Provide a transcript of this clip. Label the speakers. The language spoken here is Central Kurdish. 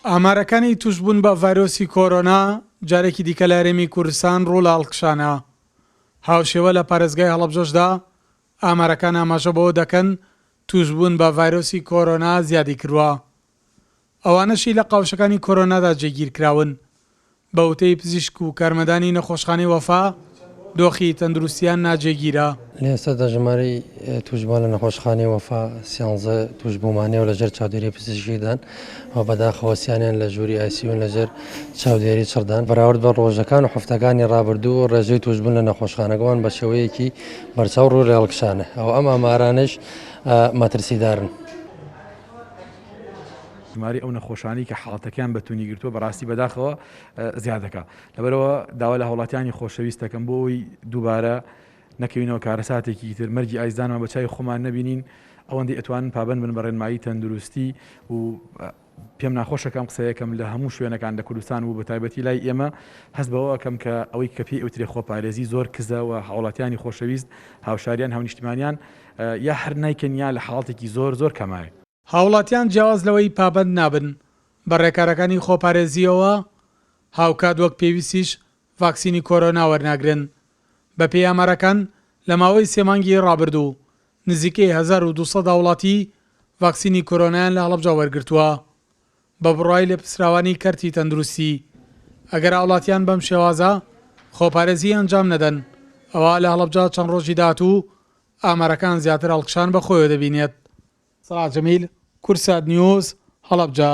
Speaker 1: ئامارەکانی توشبوون بە ڤایرۆسی کۆرۆنا جارێکی دیکە لە هەرێمی کوردستان ڕوو لە هەڵکشانە. هاوشێوە لە پارێزگای هەڵەبجەشدا ئامارەکان ئاماژە بەوە دەکەن توشبوون بە ڤایرۆسی کۆرۆنا زیادی کردووە. ئەوانەشی لە قاوشەکانی کۆرۆنادا جێگیر کراون. بە وتەی پزیشک و کارمەدانی نەخۆشخانەی وەفا دۆخی تەندروستیان ناجێگیرە.
Speaker 2: لە ئێستادا ژمارەی توشبوون لە نەخۆشخانەی وەفا 13 توشببوومانەوە لەژێر چاودێری پزیشکیدان و بەداخەوەسییانیان لە ژووری ئایسیون لەژێر چاودێری چڕدان بەراورد بە ڕۆژەکان و هەفتەکانی ڕابردوو ڕێژەی توشبوون لە نەخۆشخانەکەوان بە شێوەیەکی بەرچاو ڕوو لە هەڵکشانە ئەم ئامارانش مەترسیدارن.
Speaker 3: ژماری ئەو نەخۆشانی کە حاڵەتەکان بەتونی گرتووە بەڕاستی بەداخەوە زیادەکە لەبەرەوە داوا لە هەوڵاتیانی خۆشەویستەکەم بۆی دووبارە نەکەوینەوە کارەساتێکی تر مەرجی ئایزانەوە بە چای خۆمان نەبینین ئەوەندی ئەتوانن پابند بن بە ڕێنمایی تەندروستی و پێم ناخۆشەکەم قسەیەکەم لە هەموو شوێنەکان لە کوردستان و بە تایبەتی لای ئێمە هەست بەوە ئەکەم کە ئەوەی کە پێی ئەوترێ خۆپارێزی زۆر کزەوە هاوڵاتیانی خۆشەویست هاوشاریان هاونیشتمانیان یا هەر نایکەن یا لە حاڵاتێکی زۆر کەمایە.
Speaker 1: هاوڵاتیان جیاواز لەوەی پابند نابن بە ڕێکارەکانی خۆپارێزیەوە هاوکات وەک پێویستیش ڤاکسینی کۆرۆنا وەرناگرن. بە پێی ئامارەکان لە ماوەی سێمانگی ڕابردوو نزیکەی 1200 وڵاتی ڤاکسینی کۆرۆنایان لە هەڵەبجە وەرگرتووە بە بڕای لە پسراوانی کەرتی تەندروستی. ئەگەر هاوڵاتیان بەم شێوازە خۆپارێزی ئەنجام نەدەن ئەوە لە هەڵەبجە چەند ڕۆژی داهاتوو ئامارەکان زیاتر هەڵکشان بە خۆیەوە دەبینێت. سەلاح جەمیل، کورسات نیوز، هەڵەبجە.